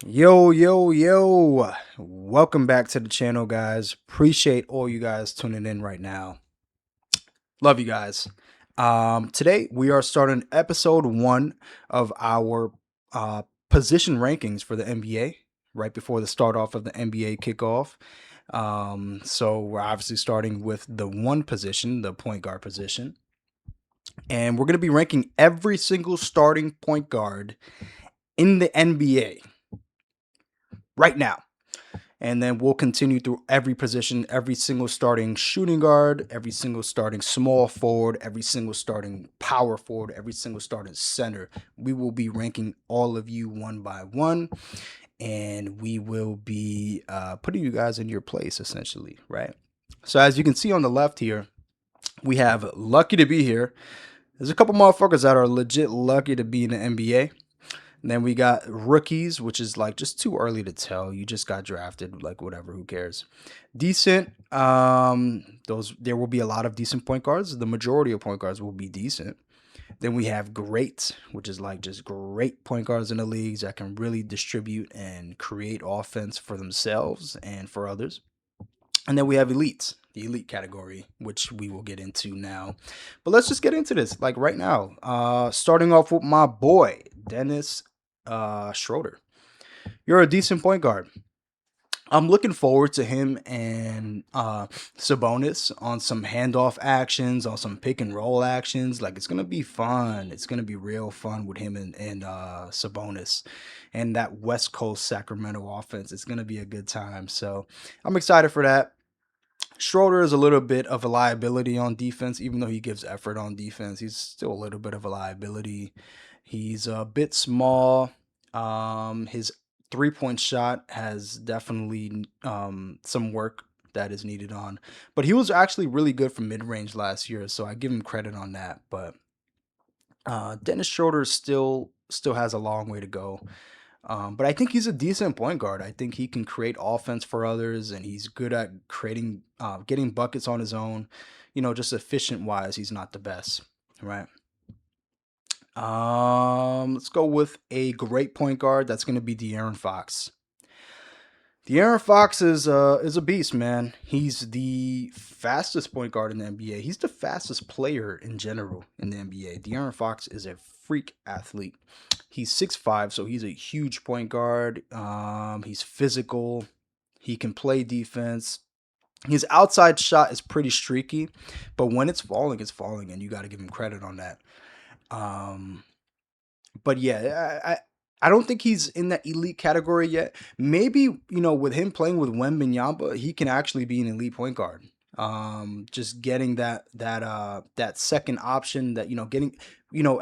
Yo. Welcome back to the channel, guys. Appreciate all you guys tuning in right now. Love you guys. Today we are starting episode 1 of our position rankings for the NBA right before the start off of the NBA kickoff. So we're obviously starting with the one position, the point guard position. And we're going to be ranking every single starting point guard in the NBA right now. And then we'll continue through every position, every single starting shooting guard, every single starting small forward, every single starting power forward, every single starting center. We will be ranking all of you one by one, and we will be putting you guys in your place, essentially, right? So as you can see on the left here, we have lucky to be here. There's a couple motherfuckers that are legit lucky to be in the NBA. And then we got rookies, which is like just too early to tell. You just got drafted, like whatever, who cares? Decent. Those there will be a lot of decent point guards. The majority of point guards will be decent. Then we have great, which is like just great point guards in the leagues that can really distribute and create offense for themselves and for others. And then we have elites, the elite category, which we will get into now. But let's just get into this, like right now. Starting off with my boy, Dennis Schroeder. You're a decent point guard. I'm looking forward to him and Sabonis on some handoff actions, on some pick and roll actions. Like it's gonna be fun. It's gonna be real fun with him and Sabonis and that West Coast Sacramento offense. It's gonna be a good time. So I'm excited for that. Schroeder is a little bit of a liability on defense, even though he gives effort on defense. He's still a little bit of a liability. He's a bit small. His 3-point shot has definitely some work that is needed on, but he was actually really good from mid range last year, so I give him credit on that. But Dennis Schroeder still has a long way to go. But I think he's a decent point guard. I think he can create offense for others, and he's good at creating, getting buckets on his own. Just efficient wise, he's not the best, right? Let's go with a great point guard. That's going to be De'Aaron Fox. De'Aaron Fox is a beast, man. He's the fastest point guard in the NBA. He's the fastest player in general in the NBA. De'Aaron Fox is a freak athlete. He's 6'5", so he's a huge point guard. He's physical. He can play defense. His outside shot is pretty streaky, but when it's falling, and you got to give him credit on that. Um, but yeah, I don't think he's in that elite category yet. Maybe with him playing with Wembenyama, he can actually be an elite point guard. Just getting that second option, that getting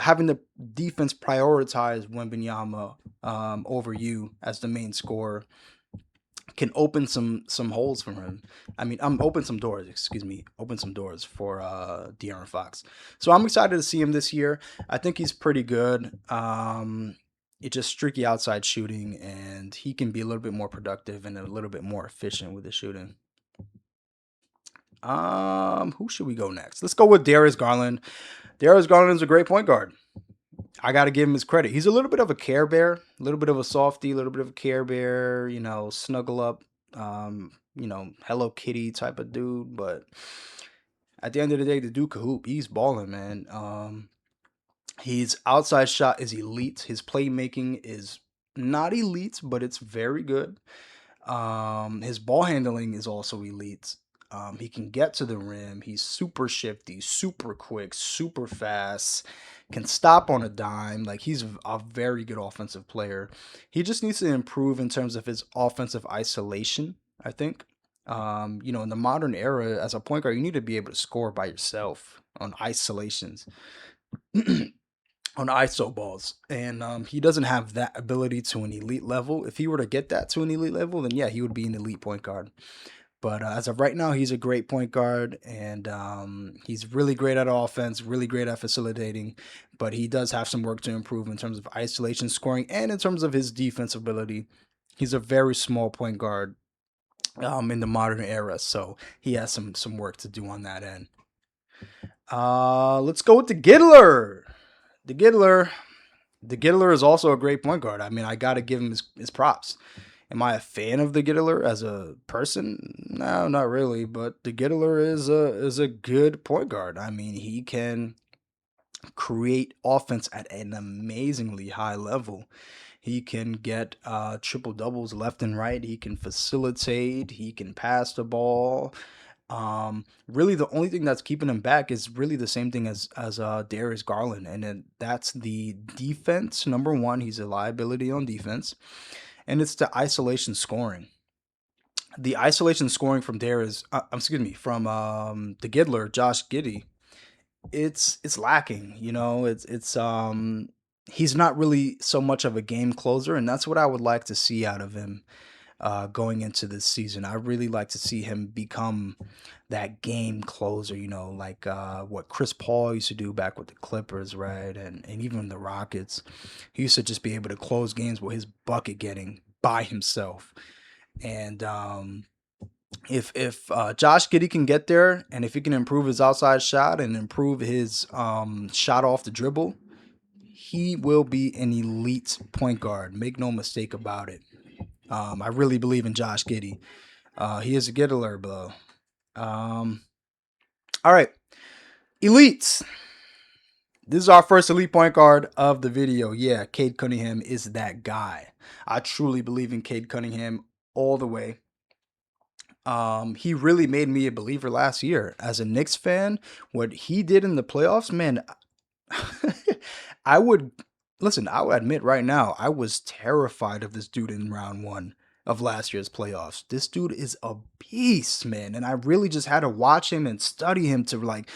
having the defense prioritize Wembenyama over you as the main scorer can open some holes for him. I mean, open some doors. Excuse me, open some doors for De'Aaron Fox. So I'm excited to see him this year. I think he's pretty good. It's just streaky outside shooting, and he can be a little bit more productive and a little bit more efficient with the shooting. Who should we go next? Let's go with Darius Garland. Darius Garland is a great point guard. I got to give him his credit. He's a little bit of a Care Bear, a little bit of a softy, a little bit of a Care Bear, snuggle up, Hello Kitty type of dude. But at the end of the day, the dude can hoop. He's balling, man. His outside shot is elite. His playmaking is not elite, but it's very good. His ball handling is also elite. He can get to the rim. He's super shifty, super quick, super fast, can stop on a dime. Like he's a very good offensive player. He just needs to improve in terms of his offensive isolation, I think. In the modern era, as a point guard, you need to be able to score by yourself on isolations. On ISO balls, and he doesn't have that ability to an elite level. If he were to get that to an elite level, then yeah, he would be an elite point guard. But as of right now, he's a great point guard, and he's really great at offense, really great at facilitating. But he does have some work to improve in terms of isolation scoring and in terms of his defense ability. He's a very small point guard in the modern era, so he has some work to do on that end. Let's go with the Giddler. The Giddler. The Giddler is also a great point guard. I mean, I got to give him his props. Am I a fan of the Giddler as a person? No, not really. But the Giddler is a good point guard. I mean, he can create offense at an amazingly high level. He can get triple doubles left and right. He can facilitate. He can pass the ball. Really, the only thing that's keeping him back is really the same thing as Darius Garland, and then that's the defense. Number one, he's a liability on defense, and it's the isolation scoring. The isolation scoring from Darius, excuse me, from the Giddler, Josh Giddey, it's lacking. It's he's not really so much of a game closer, and that's what I would like to see out of him going into this season. I really like to see him become that game closer, like what Chris Paul used to do back with the Clippers, right? And even the Rockets. He used to just be able to close games with his bucket getting by himself. And if Josh Giddey can get there, and if he can improve his outside shot and improve his shot off the dribble, he will be an elite point guard. Make no mistake about it. I really believe in Josh Giddey. He is a Giddler, bro. Um, all right, elites. This is our first elite point guard of the video. Yeah, Cade Cunningham is that guy. I truly believe in Cade Cunningham all the way. He really made me a believer last year. As a Knicks fan, what he did in the playoffs, man, I would listen, I would admit right now, I was terrified of this dude in round one of last year's playoffs. This dude is a beast, man. And I really just had to watch him and study him to like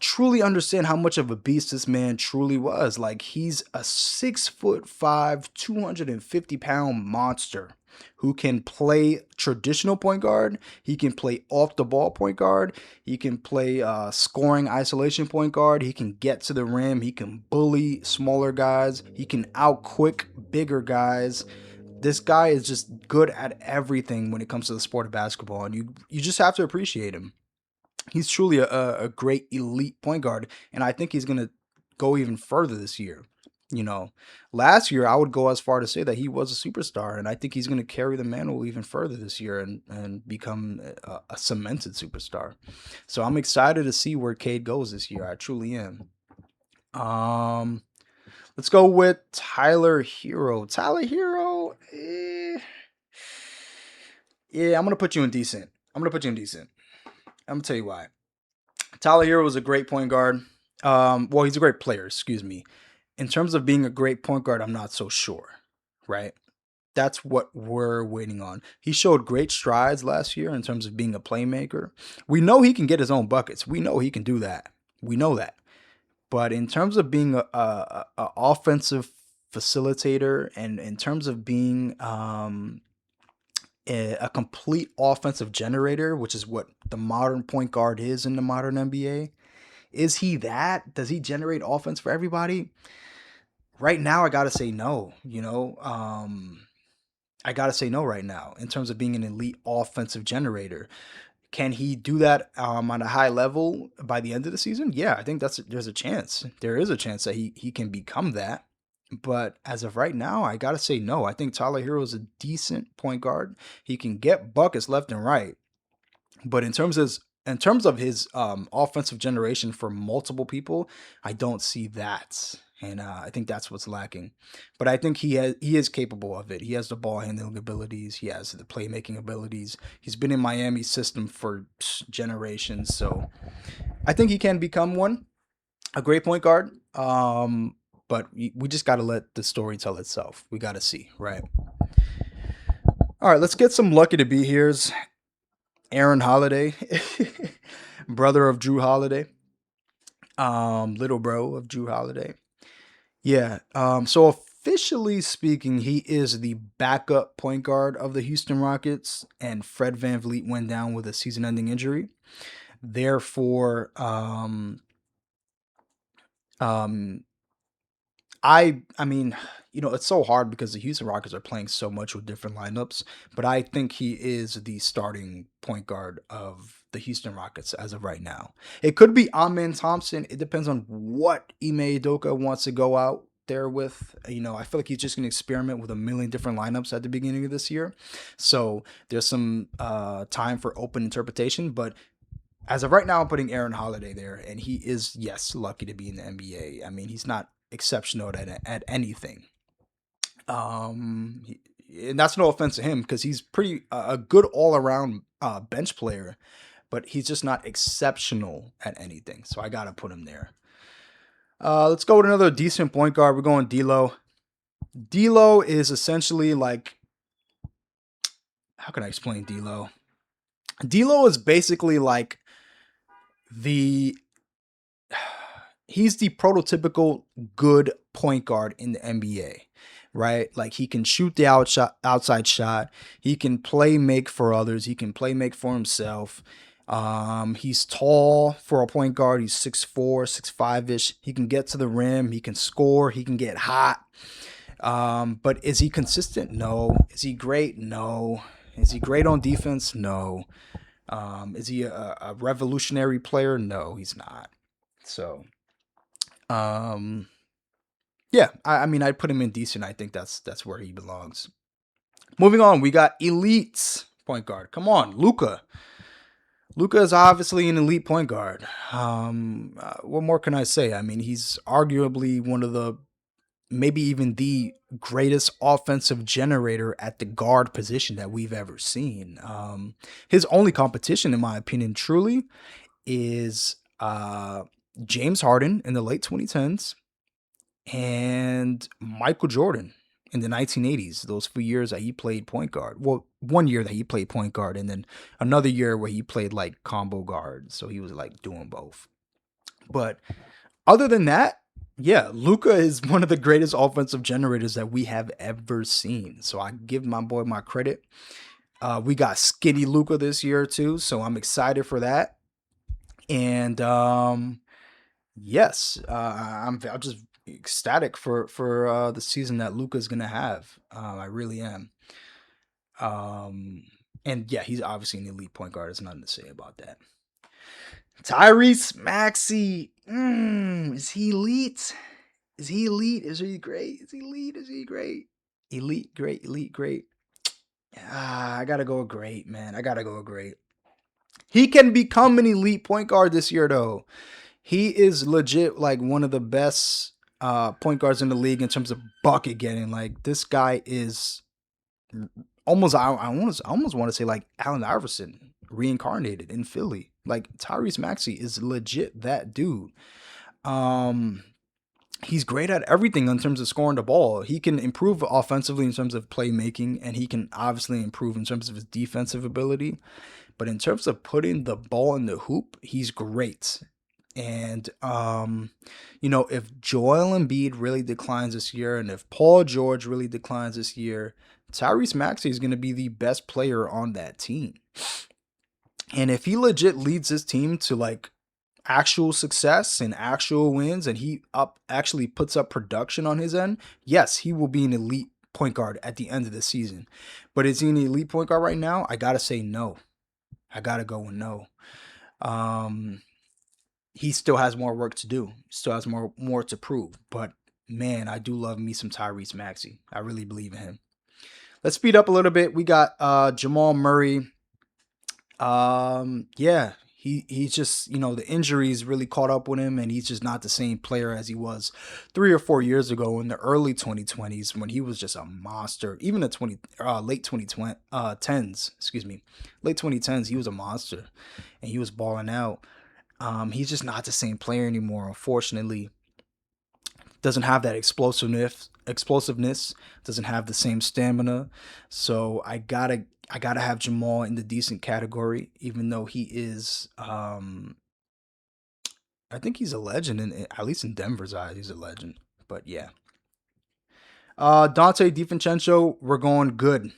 truly understand how much of a beast this man truly was. Like he's a 6'5", 250-pound monster who can play traditional point guard. He can play off the ball point guard. He can play scoring isolation point guard. He can get to the rim. He can bully smaller guys. He can out quick bigger guys. This guy is just good at everything when it comes to the sport of basketball, and you just have to appreciate him. He's truly a great elite point guard, and I think he's going to go even further this year. Last year I would go as far to say that he was a superstar, and I think he's going to carry the mantle even further this year and become a cemented superstar. So I'm excited to see where Cade goes this year. I truly am. Let's go with Tyler Hero. Tyler Hero, yeah, I'm gonna put you in decent. I'm gonna tell you why. Tyler Hero was a great point guard. Well, he's a great player, excuse me. In terms of being a great point guard, I'm not so sure, right? That's what we're waiting on. He showed great strides last year in terms of being a playmaker. We know he can get his own buckets. We know he can do that. We know that. But in terms of being a offensive facilitator, and in terms of being a complete offensive generator, which is what the modern point guard is in the modern NBA, is he that? Does he generate offense for everybody? Right now, I gotta say no. I gotta say no right now in terms of being an elite offensive generator. Can he do that on a high level by the end of the season? Yeah, I think there's a chance. There is a chance that he can become that. But as of right now, I gotta say no. I think Tyler Hero is a decent point guard. He can get buckets left and right. But in terms of his offensive generation for multiple people, I don't see that, and I think that's what's lacking. But I think he is capable of it. He has the ball handling abilities. He has the playmaking abilities. He's been in Miami's system for generations, so I think he can become a great point guard. But we just got to let the story tell itself. We got to see, right? All right, let's get some lucky to be here's. Aaron Holiday, brother of Drew Holiday, little bro of Drew Holiday. Yeah. So officially speaking, he is the backup point guard of the Houston Rockets, and Fred VanVleet went down with a season-ending injury. Therefore, um, I mean, it's so hard because the Houston Rockets are playing so much with different lineups, but I think he is the starting point guard of the Houston Rockets as of right now. It could be Amen Thompson. It depends on what Ime Udoka wants to go out there with. I feel like he's just going to experiment with a million different lineups at the beginning of this year. So there's some time for open interpretation. But as of right now, I'm putting Aaron Holiday there, and he is, yes, lucky to be in the NBA. I mean, he's not exceptional at anything. And that's no offense to him because he's pretty a good all around bench player, but he's just not exceptional at anything. So I gotta put him there. Let's go with another decent point guard. We're going D'Lo. D'Lo is essentially like, how can I explain D'Lo? D'Lo is basically like the he's the prototypical good point guard in the NBA, right? Like he can shoot the outside shot. He can play make for others. He can play make for himself. He's tall for a point guard. He's 6'4", 6'5"-ish. He can get to the rim. He can score. He can get hot. But is he consistent? No. Is he great? No. Is he great on defense? No. Is he a revolutionary player? No, he's not. So, yeah, I mean, I'd put him in decent. I think that's where he belongs. Moving on, we got elite point guard. Come on, Luka. Luka is obviously an elite point guard. What more can I say? I mean, he's arguably one of the, maybe even the greatest offensive generator at the guard position that we've ever seen. His only competition, in my opinion, truly, is James Harden in the late 2010s and Michael Jordan in the 1980s, those few years that he played point guard. Well, one year that he played point guard, and then another year where he played like combo guard. So he was like doing both. But other than that, yeah, Luka is one of the greatest offensive generators that we have ever seen. So I give my boy my credit. We got skinny Luka this year too, so I'm excited for that. And yes, I'm just ecstatic for the season that Luka's gonna have. I really am. And yeah, he's obviously an elite point guard. There's nothing to say about that. Tyrese Maxey, is he elite? Is he elite? Is he great? Is he elite? Is he great? Elite, great, elite, great. I gotta go great, man. I gotta go great. He can become an elite point guard this year, though. He is legit like one of the best point guards in the league in terms of bucket getting. Like this guy is almost, I almost want to say like Allen Iverson reincarnated in Philly. Like Tyrese Maxey is legit that dude. He's great at everything in terms of scoring the ball. He can improve offensively in terms of playmaking, and he can obviously improve in terms of his defensive ability. But in terms of putting the ball in the hoop, he's great. And, if Joel Embiid really declines this year, and if Paul George really declines this year, Tyrese Maxey is going to be the best player on that team. And if he legit leads his team to like actual success and actual wins, and he actually puts up production on his end, yes, he will be an elite point guard at the end of the season. But is he an elite point guard right now? I gotta say no. I gotta go with no. He still has more work to do. Still has more to prove. But man, I do love me some Tyrese Maxey. I really believe in him. Let's speed up a little bit. We got Jamal Murray. Yeah, he's just, the injuries really caught up with him, and he's just not the same player as he was 3 or 4 years ago in the early 2020s when he was just a monster. Even the late 2010s, excuse me, late 2010s, he was a monster, and he was balling out. He's just not the same player anymore, unfortunately. Doesn't have that explosiveness, doesn't have the same stamina. So I gotta have Jamal in the decent category, even though he is I think he's a legend, at least in Denver's eyes, he's a legend. But yeah. Dante DiVincenzo, we're going good.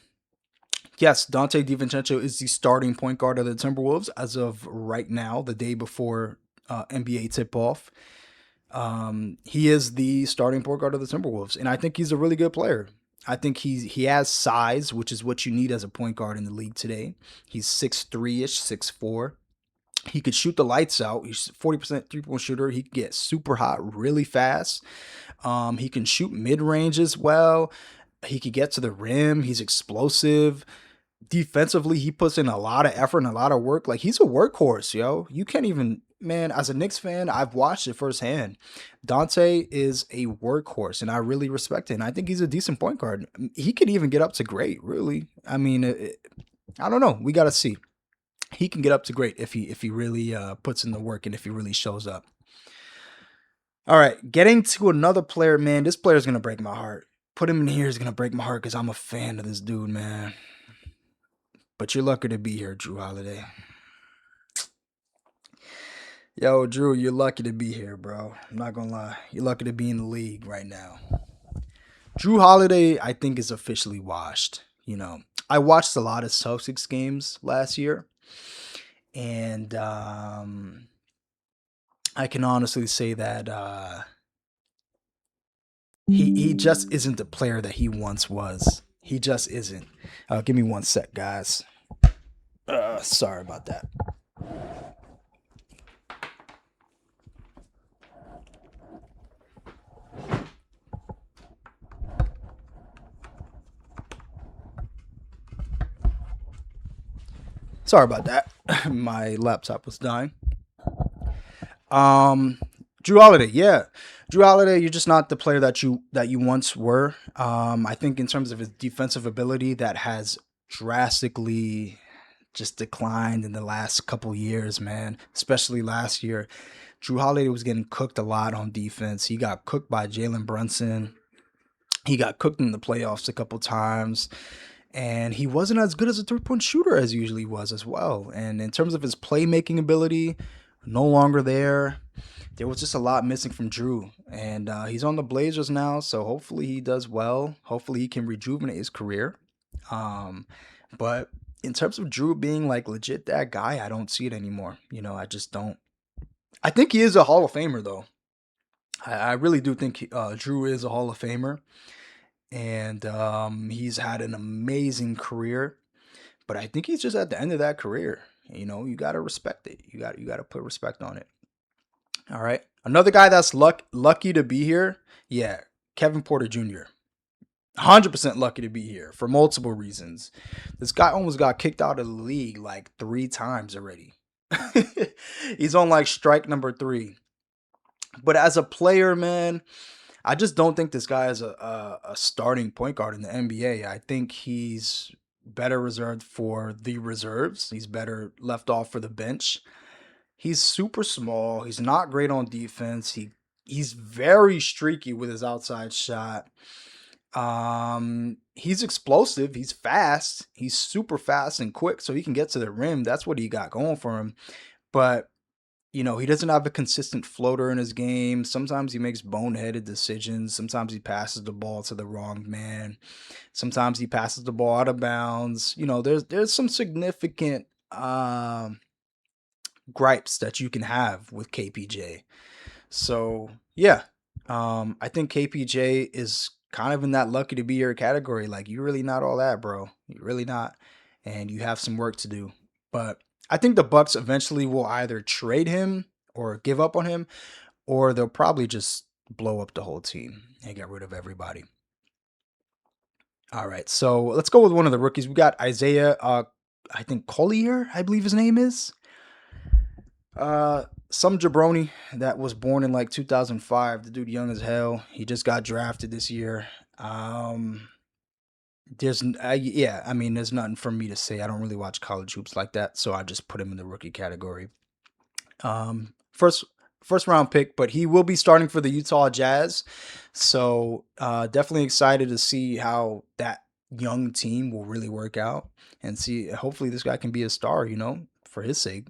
Yes, Dante DiVincenzo is the starting point guard of the Timberwolves as of right now, the day before NBA tip-off. He is the starting point guard of the Timberwolves, and I think he's a really good player. I think he has size, which is what you need as a point guard in the league today. He's 6'3"-ish, 6'4". He could shoot the lights out. He's 40% 3-point shooter. He can get super hot really fast. He can shoot mid range as well. He could get to the rim. He's explosive. Defensively, he puts in a lot of effort and a lot of work. Like, he's a workhorse, yo. You can't even, man, as a Knicks fan, I've watched it firsthand. Dante is a workhorse, and I really respect it. And I think he's a decent point guard. He could even get up to great, really. I mean, I don't know. We got to see. He can get up to great if he really puts in the work and if he really shows up. All right, getting to another player, man. This player is gonna break my heart. Put him in here is gonna break my heart because I'm a fan of this dude, man. But you're lucky to be here, Drew Holiday. Yo, Drew, you're lucky to be here, bro. I'm not gonna lie. You're lucky to be in the league right now. Drew Holiday, I think, is officially washed. You know, I watched a lot of Celtics games last year, and I can honestly say that he just isn't the player that he once was. He just isn't. Give me one sec, guys. Sorry about that. Sorry about that. My laptop was dying. Um, Drew Holiday, yeah, Drew Holiday, you're just not the player that you once were. I think in terms of his defensive ability, that has drastically just declined in the last couple years, man. Especially last year, Drew Holiday was getting cooked a lot on defense. He got cooked by Jalen Brunson. He got cooked in the playoffs a couple times, and he wasn't as good as a 3-point shooter as he usually was as well. And in terms of his playmaking ability, no longer there. There was just a lot missing from Drew, and he's on the Blazers now, so hopefully he does well. Hopefully he can rejuvenate his career. Um, but in terms of Drew being like legit that guy, I don't see it anymore. You know, I just don't. I think he is a Hall of Famer though. I really do think Drew is a Hall of Famer, and he's had an amazing career. But I think he's just at the end of that career. You know, you gotta respect it. You gotta put respect on it. All right. Another guy that's lucky to be here. Yeah, Kevin Porter Jr. 100% lucky to be here for multiple reasons. This guy almost got kicked out of the league like 3 times already. He's on like strike number 3. But as a player, man, I just don't think this guy is a starting point guard in the NBA. I think he's better reserved for the reserves. He's better left off for the bench. He's super small. He's not great on defense. He's very streaky with his outside shot. He's explosive. He's fast. He's super fast and quick, so he can get to the rim. That's what he got going for him. But you know, he doesn't have a consistent floater in his game. Sometimes he makes boneheaded decisions. Sometimes he passes the ball to the wrong man. Sometimes he passes the ball out of bounds. You know, there's some significant gripes that you can have with KPJ. So yeah, I think KPJ is kind of in that lucky to be here category. Like, you're really not all that, bro. You're really not, and you have some work to do. But I think the Bucks eventually will either trade him or give up on him, or they'll probably just blow up the whole team and get rid of everybody. All right, so let's go with one of the rookies. We got Isaiah, I think Collier, I believe his name is. Some jabroni that was born in like 2005. The dude young as hell. He just got drafted this year. Yeah, I mean, there's nothing for me to say. I don't really watch college hoops like that, so I just put him in the rookie category. First round pick, but he will be starting for the Utah Jazz. So definitely excited to see how that young team will really work out, and see, hopefully this guy can be a star, you know, for his sake.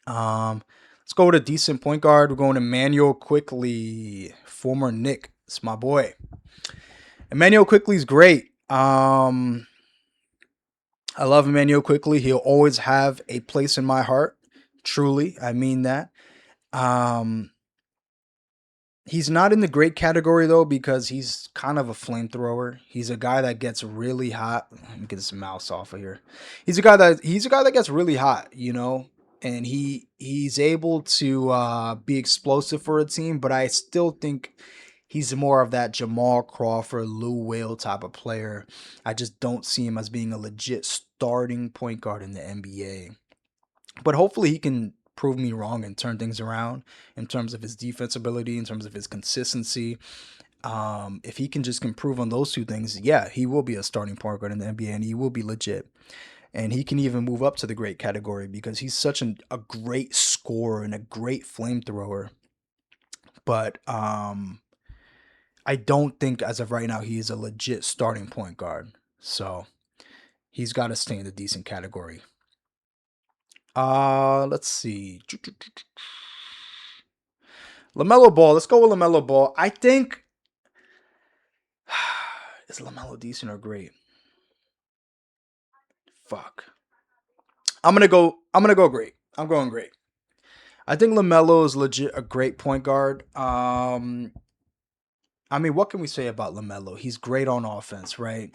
Let's go with a decent point guard. We're going to Emmanuel Quickly, former Knick. It's my boy. Emmanuel Quickly's great. I love Emmanuel Quickly. He'll always have a place in my heart. Truly, I mean that. He's not in the great category though, because he's kind of a flamethrower. He's a guy that gets really hot. Let me get this mouse off of here. He's a guy that gets really hot, you know, and he's able to be explosive for a team, but I still think he's more of that Jamal Crawford, Lou Will type of player. I just don't see him as being a legit starting point guard in the NBA. But hopefully he can prove me wrong and turn things around in terms of his defense ability, in terms of his consistency. If he can just improve on those two things, yeah, he will be a starting point guard in the NBA and he will be legit. And he can even move up to the great category because he's such a great scorer and a great flamethrower. But I don't think as of right now he is a legit starting point guard. So he's got to stay in the decent category. Let's see. LaMelo Ball. Let's go with LaMelo Ball. I think is LaMelo decent or great? Fuck. I'm gonna go great. I'm going great. I think LaMelo is legit a great point guard. I mean, what can we say about LaMelo? He's great on offense, right?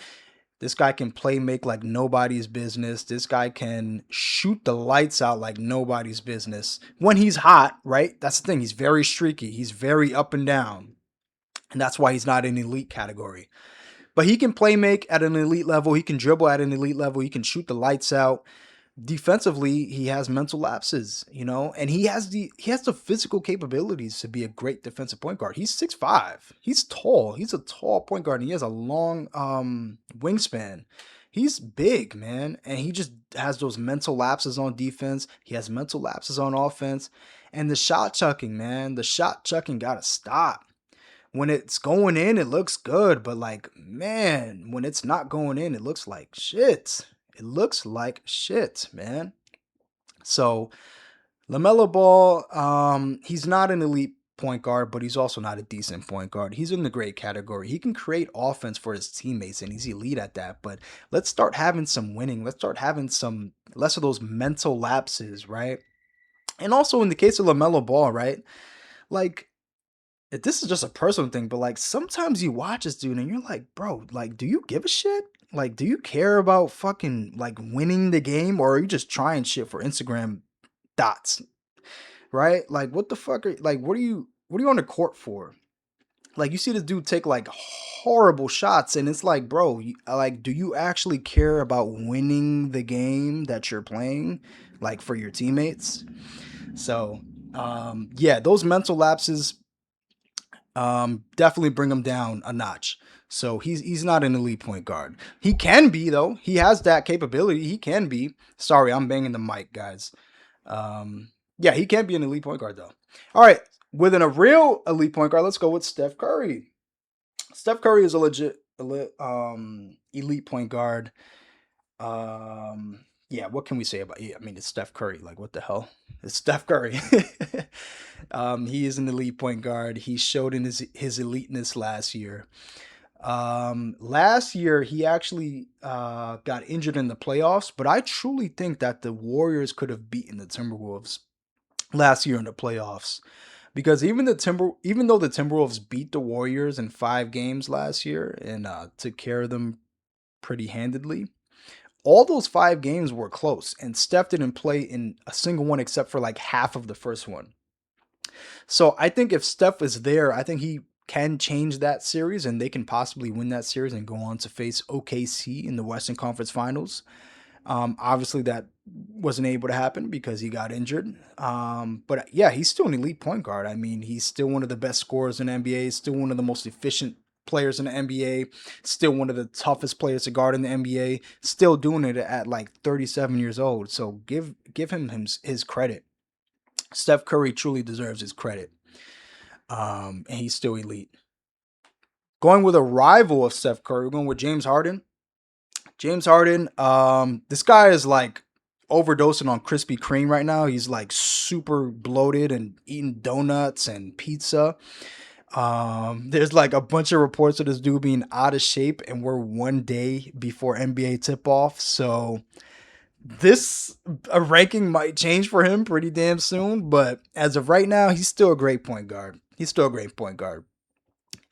This guy can play make like nobody's business. This guy can shoot the lights out like nobody's business. When he's hot, right? That's the thing. He's very streaky. He's very up and down. And that's why he's not in elite category. But he can play make at an elite level. He can dribble at an elite level. He can shoot the lights out. Defensively, he has mental lapses, and he has the physical capabilities to be a great defensive point guard. He's 6'5". He's tall. He's a tall point guard, and he has a long wingspan. He's big, man, and he just has those mental lapses on defense. He has mental lapses on offense, and the shot chucking, man, the shot chucking gotta stop. When it's going in, it looks good, but like, man, when it's not going in, it looks like shit. It looks like shit, man. So LaMelo Ball, he's not an elite point guard, but he's also not a decent point guard. He's in the great category. He can create offense for his teammates, and he's elite at that. But let's start having some winning. Let's start having some less of those mental lapses, right? And also in the case of LaMelo Ball, right? Like, this is just a personal thing, but like sometimes you watch this dude and you're like, bro, like, do you give a shit? Like, do you care about fucking like winning the game, or are you just trying shit for Instagram dots? Right? Like, what the fuck are like what are you on the court for? Like, you see this dude take like horrible shots, and it's like, bro, like, do you actually care about winning the game that you're playing, like for your teammates? So, yeah, those mental lapses definitely bring him down a notch. So he's not an elite point guard. He can be though. He has that capability. He can be. Sorry, I'm banging the mic, guys. Yeah, he can be an elite point guard though. All right, within a real elite point guard, let's go with Steph Curry. Steph Curry is a legit elite point guard. Yeah, what can we say about? Yeah, I mean, it's Steph Curry. Like, what the hell? It's Steph Curry. He is an elite point guard. He showed in his eliteness last year. Last year he actually got injured in the playoffs, but I truly think that the Warriors could have beaten the Timberwolves last year in the playoffs. Because even though the Timberwolves beat the Warriors in 5 games last year and took care of them pretty handedly, all those 5 games were close, and Steph didn't play in a single one except for like half of the first one. So I think if Steph is there, I think he can change that series and they can possibly win that series and go on to face OKC in the Western Conference Finals. Obviously, that wasn't able to happen because he got injured. But yeah, he's still an elite point guard. I mean, he's still one of the best scorers in the NBA, still one of the most efficient players in the NBA, still one of the toughest players to guard in the NBA, still doing it at like 37 years old. So give him his credit. Steph Curry truly deserves his credit. And he's still elite. Going with a rival of Steph Curry, we're going with James Harden. James Harden, this guy is like overdosing on Krispy Kreme right now. He's like super bloated and eating donuts and pizza. There's like a bunch of reports of this dude being out of shape, and we're one day before NBA tip off. So this a ranking might change for him pretty damn soon. But as of right now, he's still a great point guard. He's still a great point guard.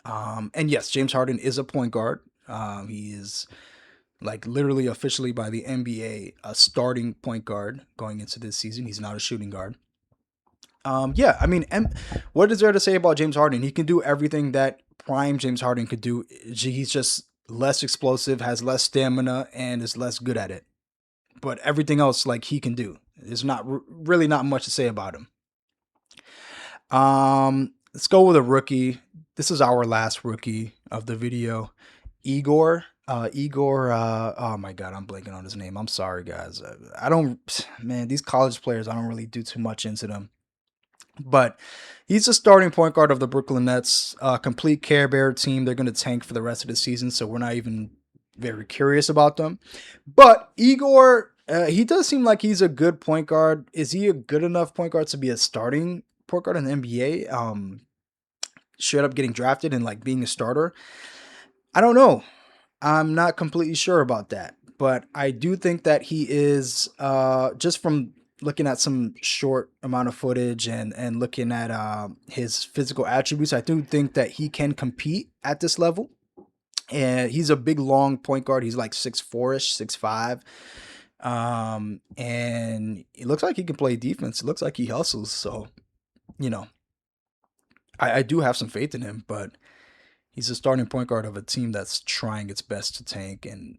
And yes, James Harden is a point guard. He is like literally officially by the NBA, a starting point guard going into this season. He's not a shooting guard. Yeah, I mean, what is there to say about James Harden? He can do everything that prime James Harden could do. He's just less explosive, has less stamina, and is less good at it. But everything else, like he can do. There's not really not much to say about him. Let's go with a rookie. This is our last rookie of the video. Igor. Igor. Oh my God, I'm blanking on his name. I'm sorry, guys. I don't. Man, these college players, I don't really do too much into them. But he's a starting point guard of the Brooklyn Nets, complete Care Bear team. They're going to tank for the rest of the season, so we're not even very curious about them. But Igor, he does seem like he's a good point guard. Is he a good enough point guard to be a starting point guard in the NBA? Straight up getting drafted and like being a starter? I don't know. I'm not completely sure about that, but I do think that he is, just from looking at some short amount of footage and looking at his physical attributes. I do think that he can compete at this level. And he's a big, long point guard. He's like 6'4"ish, 6'5". And it looks like he can play defense. It looks like he hustles. So, you know, I do have some faith in him, but he's a starting point guard of a team that's trying its best to tank and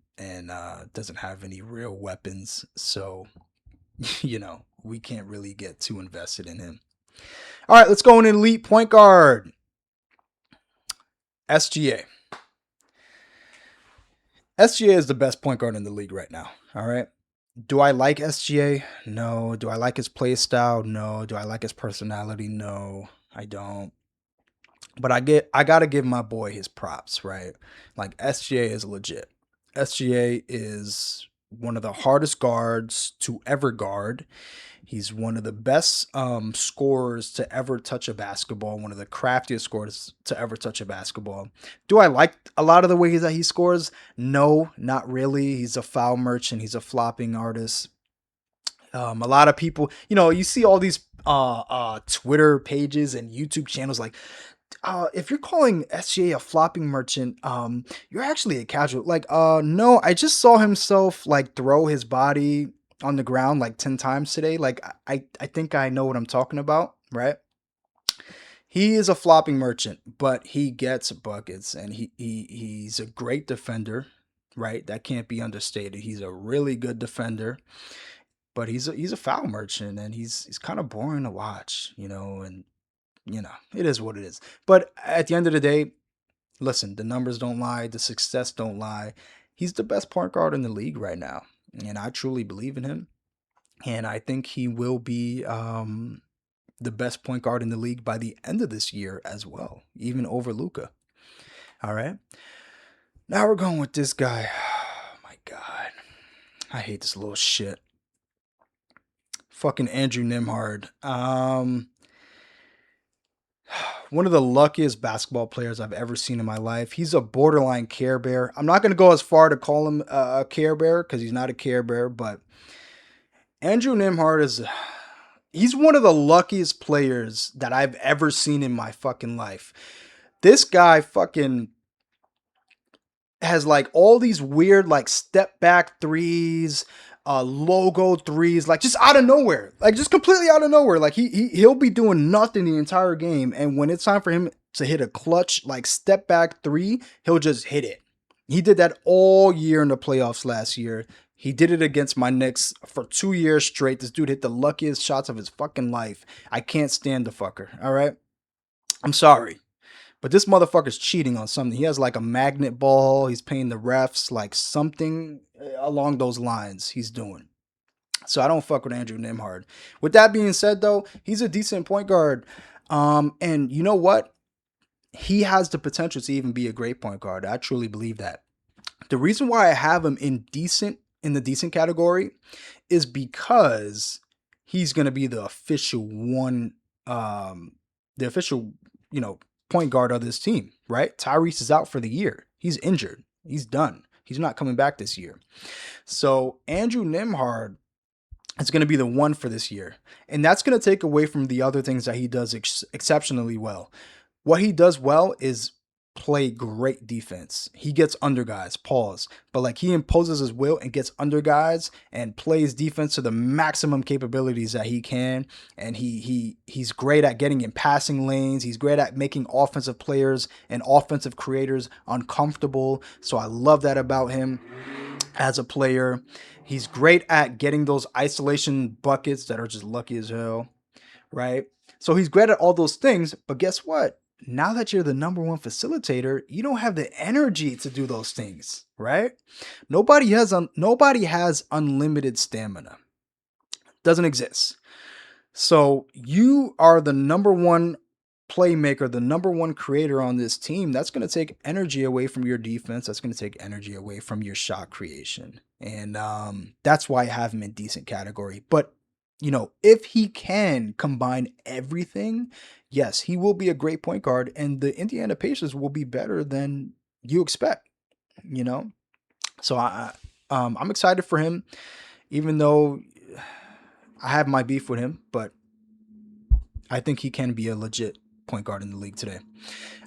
doesn't have any real weapons. So, we can't really get too invested in him. All right, let's go in elite point guard. SGA. SGA is the best point guard in the league right now. All right. Do I like SGA? No. Do I like his play style? No. Do I like his personality? No, I don't. But I gotta give my boy his props, right? Like SGA is legit. SGA is one of the hardest guards to ever guard. He's one of the best scorers to ever touch a basketball, one of the craftiest scorers to ever touch a basketball. Do I like a lot of the ways that he scores? No, not really. He's a foul merchant. He's a flopping artist. A lot of people, you see all these Twitter pages and YouTube channels like, if you're calling SGA a flopping merchant, you're actually a casual. Like, no, I just saw himself like throw his body on the ground like 10 times today. Like, I think I know what I'm talking about, right? He is a flopping merchant, but he gets buckets, and he's a great defender, right? That can't be understated. He's a really good defender, but he's a foul merchant, and he's kind of boring to watch, and it is what it is. But at the end of the day, listen, the numbers don't lie, the success don't lie. He's the best point guard in the league right now, and I truly believe in him. And I think he will be the best point guard in the league by the end of this year as well, even over Luka. All right. Now we're going with this guy. Oh my God. I hate this little shit. Fucking Andrew Nimhard. One of the luckiest basketball players I've ever seen in my life. He's a borderline Care Bear. I'm not going to go as far to call him a Care Bear because he's not a Care Bear, but Andrew Nimhard he's one of the luckiest players that I've ever seen in my fucking life. This guy fucking has like all these weird like step back threes, logo threes, like just out of nowhere, like just completely out of nowhere. Like he'll be doing nothing the entire game, and when it's time for him to hit a clutch like step back three, he'll just hit it. He did that all year in the playoffs last year. He did it against my Knicks for 2 years straight. This dude hit the luckiest shots of his fucking life. I can't stand the fucker. All right, I'm sorry. But this motherfucker's cheating on something. He has like a magnet ball. He's paying the refs like something along those lines he's doing. So I don't fuck with Andrew Nimhard. With that being said, though, he's a decent point guard. And you know what? He has the potential to even be a great point guard. I truly believe that. The reason why I have him in the decent category is because he's going to be the official point guard of this team, right? Tyrese is out for the year. He's injured. He's done. He's not coming back this year. So Andrew Nimhard is going to be the one for this year. And that's going to take away from the other things that he does exceptionally well. What he does well is play great defense. He gets under guys, pause. But like he imposes his will and gets under guys and plays defense to the maximum capabilities that he can. And he's great at getting in passing lanes. He's great at making offensive players and offensive creators uncomfortable. So I love that about him as a player. He's great at getting those isolation buckets that are just lucky as hell, right? So he's great at all those things, but guess what? Now that you're the number one facilitator, you don't have the energy to do those things, right? Nobody has unlimited stamina. Doesn't exist. So you are the number one playmaker, the number one creator on this team. That's going to take energy away from your defense. That's going to take energy away from your shot creation. And that's why I have him in decent category. But, you know, if he can combine everything, yes, he will be a great point guard. And the Indiana Pacers will be better than you expect, you know? So I'm excited for him, even though I have my beef with him, but I think he can be a legit point guard in the league today.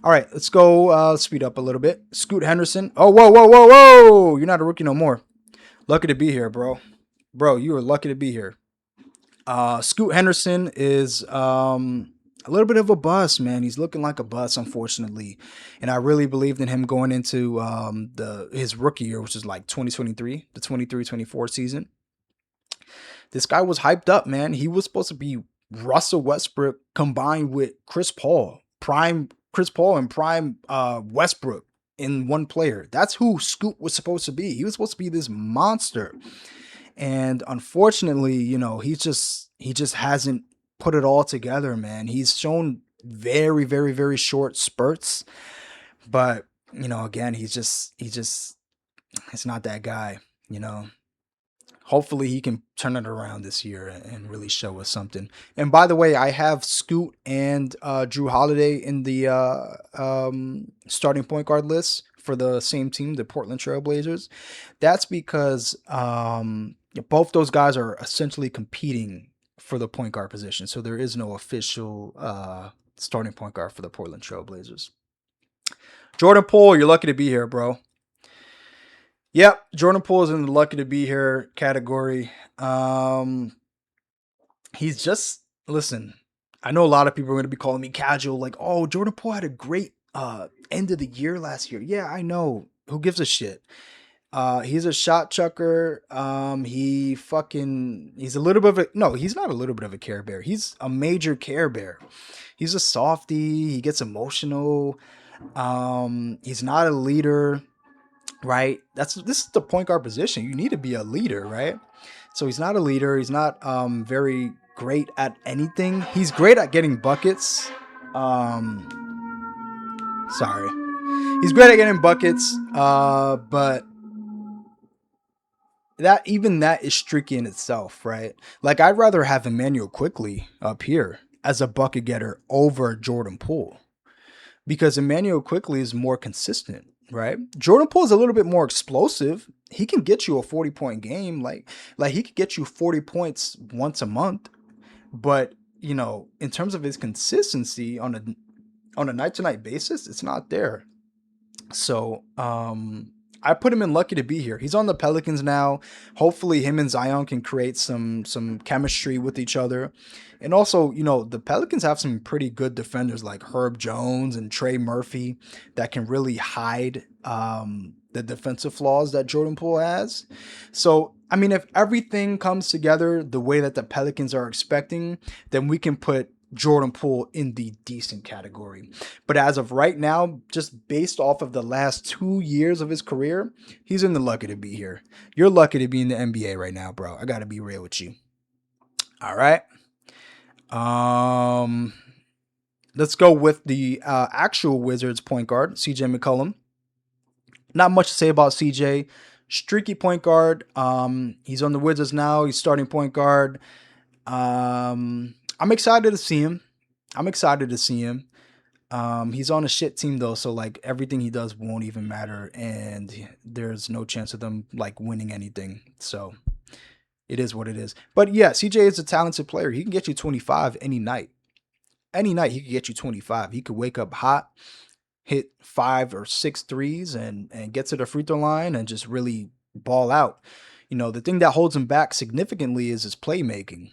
All right, let's go speed up a little bit. Scoot Henderson. Oh, whoa, whoa, whoa, whoa. You're not a rookie no more. Lucky to be here, bro. Bro, you are lucky to be here. Scoot Henderson is a little bit of a bust, man. He's looking like a bust, unfortunately. And I really believed in him going into his rookie year, which is like 2023, the 23-24 season. This guy was hyped up, man. He was supposed to be Russell Westbrook combined with Chris Paul, prime Chris Paul and prime Westbrook in one player. That's who Scoot was supposed to be. He was supposed to be this monster. And unfortunately, you know, he just hasn't put it all together, man. He's shown very, very, very short spurts. But, you know, again, he's not that guy, you know. Hopefully he can turn it around this year and really show us something. And by the way, I have Scoot and Drew Holiday in the starting point guard list for the same team, the Portland Trail Blazers. That's because both those guys are essentially competing for the point guard position. So there is no official starting point guard for the Portland Trail Blazers. Jordan Poole, you're lucky to be here, bro. Yep, Jordan Poole is in the lucky to be here category. He's just, listen, I know a lot of people are going to be calling me casual, like, oh, Jordan Poole had a great end of the year last year. Yeah, I know. Who gives a shit? He's a shot chucker. He's a little bit of a, no, he's not a little bit of a Care Bear. He's a major Care Bear. He's a softie. He gets emotional. He's not a leader. Right? This is the point guard position. You need to be a leader, right? So he's not a leader. He's not very great at anything. He's great at getting buckets. Sorry. He's great at getting buckets, but that is streaky in itself, right? Like I'd rather have Emmanuel Quickly up here as a bucket getter over Jordan Poole because Emmanuel Quickly is more consistent. Right, Jordan Poole is a little bit more explosive. He can get you a 40-point game, like he could get you 40 points once a month. But you know, in terms of his consistency on a night-to-night basis, it's not there. So I put him in lucky to be here. He's on the Pelicans now. Hopefully, him and Zion can create some chemistry with each other. And also, you know, the Pelicans have some pretty good defenders like Herb Jones and Trey Murphy that can really hide the defensive flaws that Jordan Poole has. So, I mean, if everything comes together the way that the Pelicans are expecting, then we can put Jordan Poole in the decent category. But as of right now, just based off of the last 2 years of his career, he's in the lucky to be here. You're lucky to be in the NBA right now, bro. I got to be real with you. All right. Let's go with the actual Wizards point guard, CJ McCollum. Not much to say about CJ. Streaky point guard. He's on the Wizards now. He's starting point guard. I'm excited to see him. He's on a shit team though, so like everything he does won't even matter, and there's no chance of them like winning anything. So it is what it is. But yeah, CJ is a talented player. He can get you 25 any night. Any night he could get you 25. He could wake up hot. hit 5 or 6 threes and get to the free throw line and just really ball out. The thing that holds him back significantly is his playmaking.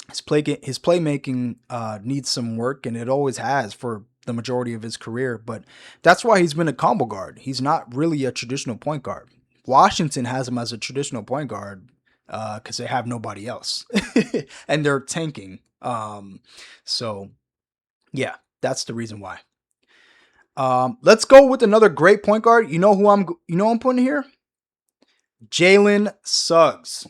His playmaking needs some work, and it always has for the majority of his career. But that's why he's been a combo guard. He's not really a traditional point guard. Washington has him as a traditional point guard because they have nobody else, and they're tanking. So yeah, that's the reason why. Let's go with another great point guard. You know who I'm putting here? Jalen Suggs.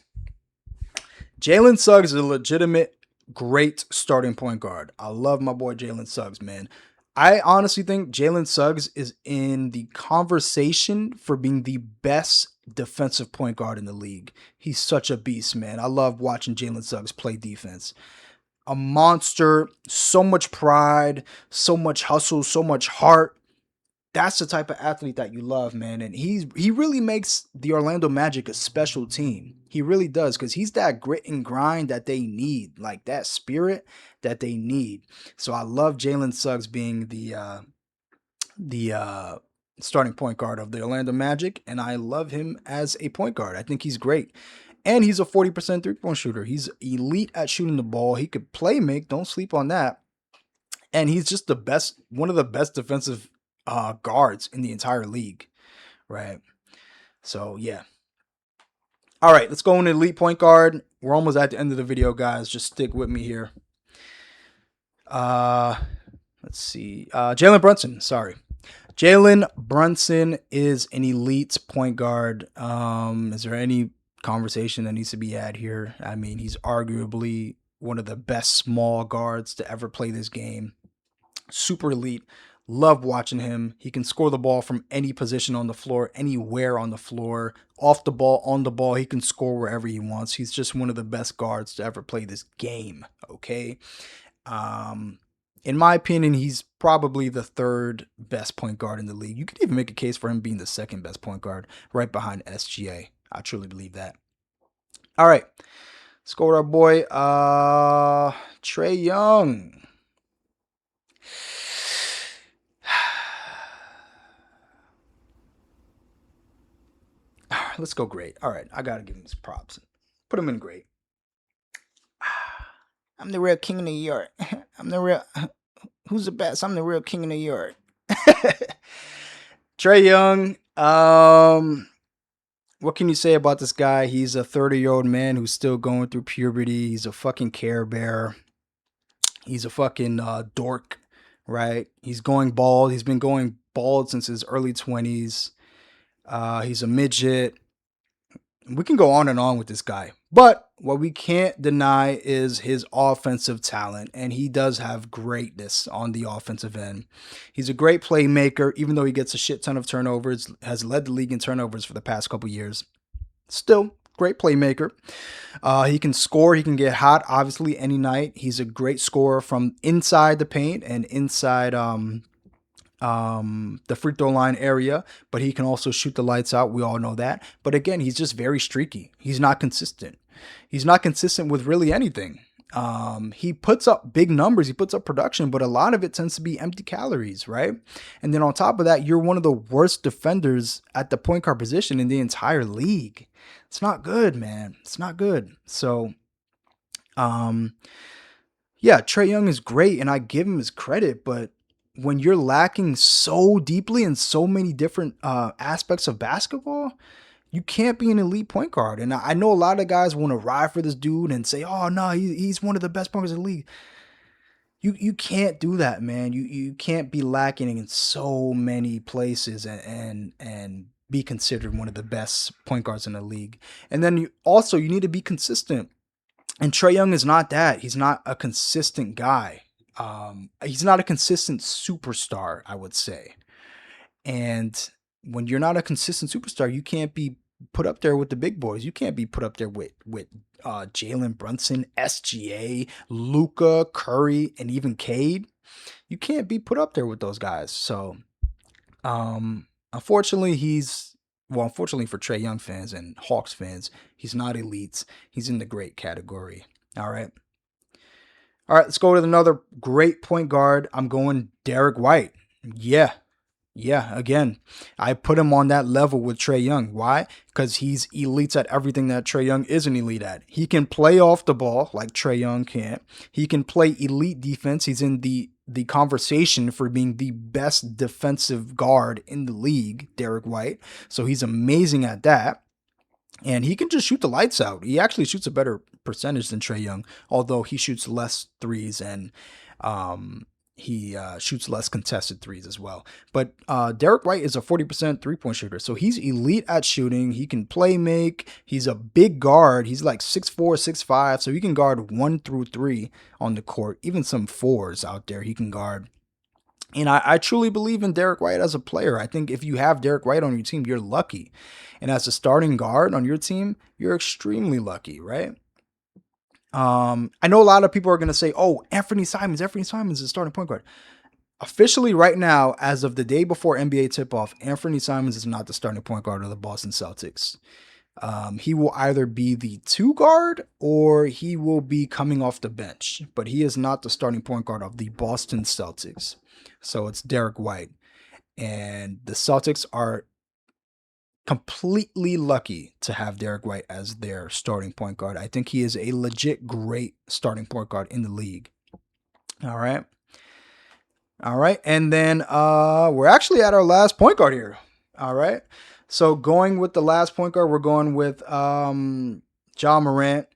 Jalen Suggs is a legitimate great starting point guard. I love my boy Jalen Suggs, man. I honestly think Jalen Suggs is in the conversation for being the best defensive point guard in the league. He's such a beast, man. I love watching Jalen Suggs play defense. A monster, so much pride, so much hustle, so much heart. That's the type of athlete that you love, man. And he really makes the Orlando Magic a special team. He really does, because he's that grit and grind that they need, like that spirit that they need. So I love Jalen Suggs being the starting point guard of the Orlando Magic, and I love him as a point guard. I think he's great. And he's a 40% three-point shooter. He's elite at shooting the ball. He could play make. Don't sleep on that. And he's just one of the best defensive guards in the entire league, right? So yeah. All right, let's go into elite point guard. We're almost at the end of the video, guys. Just stick with me here. Let's see. Jalen Brunson. Sorry, Jalen Brunson is an elite point guard. Is there any conversation that needs to be had here? I mean, he's arguably one of the best small guards to ever play this game. Super elite. Love watching him. He can score the ball from any position on the floor, anywhere on the floor, off the ball, on the ball. He can score wherever he wants. He's just one of the best guards to ever play this game. Okay. In my opinion, he's probably the third best point guard in the league. You could even make a case for him being the second best point guard, right behind SGA. I truly believe that. All right. Let's go with our boy, Trae Young. Let's go great. All right, I gotta give him his props. Put him in great. I'm the real king of New York. I'm the real. Who's the best? I'm the real king of New York. Trae Young. What can you say about this guy? He's a 30-year-old man who's still going through puberty. He's a fucking Care Bear. He's a fucking dork, right? He's going bald. He's been going bald since his early 20s. He's a midget. We can go on and on with this guy. But what we can't deny is his offensive talent, and he does have greatness on the offensive end. He's a great playmaker, even though he gets a shit ton of turnovers, has led the league in turnovers for the past couple years. Still, great playmaker. He can score. He can get hot, obviously, any night. He's a great scorer from inside the paint and inside the free throw line area, but he can also shoot the lights out. We all know that. But again, he's just very streaky. He's not consistent. He's not consistent with really anything. He puts up big numbers. He puts up production, but a lot of it tends to be empty calories, right? And then on top of that, you're one of the worst defenders at the point guard position in the entire league. It's not good, man. It's not good. So, yeah, Trae Young is great, and I give him his credit, but when you're lacking so deeply in so many different aspects of basketball, you can't be an elite point guard. And I know a lot of guys want to ride for this dude and say, oh, no, he's one of the best point guards in the league. You can't do that, man. You can't be lacking in so many places and be considered one of the best point guards in the league. And then you need to be consistent. And Trae Young is not that. He's not a consistent guy. He's not a consistent superstar, I would say. And when you're not a consistent superstar, you can't be put up there with the big boys. You can't be put up there with Jalen Brunson, SGA, Luka, Curry, and even Cade. You can't be put up there with those guys. So, unfortunately for Trae Young fans and Hawks fans, he's not elite. He's in the great category. All right. All right, let's go to another great point guard. I'm going Derek White. Yeah, Yeah, again, I put him on that level with Trey Young. Why? Because he's elite at everything that Trey Young isn't elite at. He can play off the ball like Trey Young can't. He can play elite defense. He's in the conversation for being the best defensive guard in the league, Derek White. So he's amazing at that. And he can just shoot the lights out. He actually shoots a better percentage than Trey Young, although he shoots less threes and he shoots less contested threes as well. But Derek White is a 40% three-point shooter, so he's elite at shooting. He can play make. He's a big guard. He's like 6'4", 6'5", so he can guard 1 through 3 on the court. Even some fours out there he can guard. And I truly believe in Derek White as a player. I think if you have Derek White on your team, you're lucky. And as a starting guard on your team, you're extremely lucky, right? I know a lot of people are going to say, oh, Anthony Simons is starting point guard. Officially, right now, as of the day before NBA tip-off, Anthony Simons is not the starting point guard of the Boston Celtics. He will either be the 2 guard or he will be coming off the bench, but he is not the starting point guard of the Boston Celtics. So it's Derek White. And the Celtics are completely lucky to have Derek White as their starting point guard. I think he is a legit great starting point guard in the league. All right. All right. And then we're actually at our last point guard here. All right. So going with the last point guard, we're going with Ja Morant,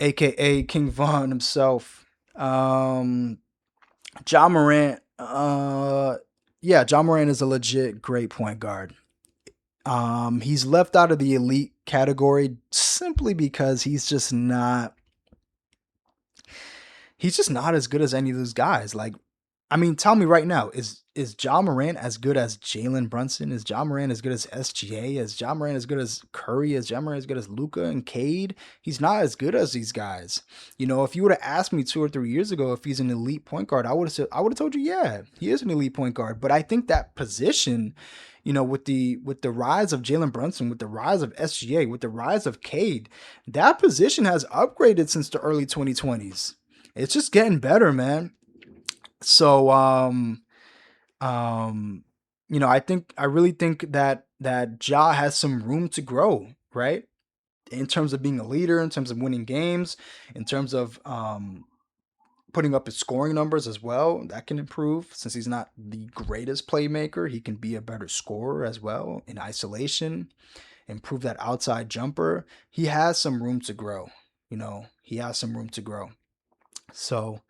aka King Von himself. Ja Morant, yeah, Ja Morant is a legit great point guard. He's left out of the elite category simply because he's just not as good as any of those guys. Like, I mean, tell me right now, is Ja Morant as good as Jalen Brunson? Is Ja Morant as good as SGA? Is Ja Morant as good as Curry? Is Ja Morant as good as Luca and Cade? He's not as good as these guys. You know, if you would have asked me 2 or 3 years ago if he's an elite point guard, I would have told you, yeah, he is an elite point guard. But I think that position, you know, with the rise of Jalen Brunson, with the rise of SGA, with the rise of Cade, that position has upgraded since the early 2020s. It's just getting better, man. So um I really think that Ja has some room to grow, right? In terms of being a leader, in terms of winning games, in terms of putting up his scoring numbers as well. That can improve since he's not the greatest playmaker. He can be a better scorer as well in isolation, improve that outside jumper. He has some room to grow. He has some room to grow. So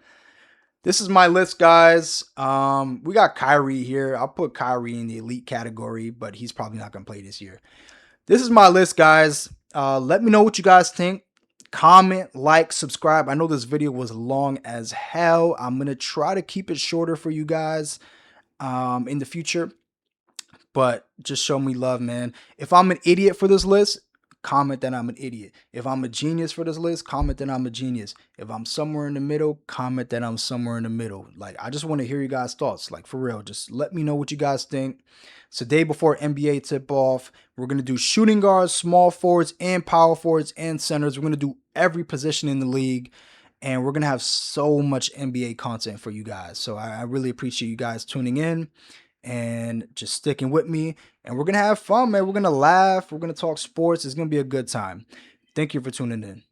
this is my list, guys. We got Kyrie here. I'll put Kyrie in the elite category, but he's probably not going to play this year. This is my list, guys. Let me know what you guys think. Comment, like, subscribe. I know this video was long as hell. I'm going to try to keep it shorter for you guys in the future, but just show me love, man. If I'm an idiot for this list, comment that I'm an idiot. If I'm a genius for this list, comment that I'm a genius. If I'm somewhere in the middle, comment that I'm somewhere in the middle. Like, I just want to hear you guys' thoughts. Like, for real, just let me know what you guys think. It's the day before NBA tip-off. We're going to do shooting guards, small forwards, and power forwards, and centers. We're going to do every position in the league, and we're going to have so much NBA content for you guys. So I really appreciate you guys tuning in and just sticking with me. And we're going to have fun, man. We're going to laugh. We're going to talk sports. It's going to be a good time. Thank you for tuning in.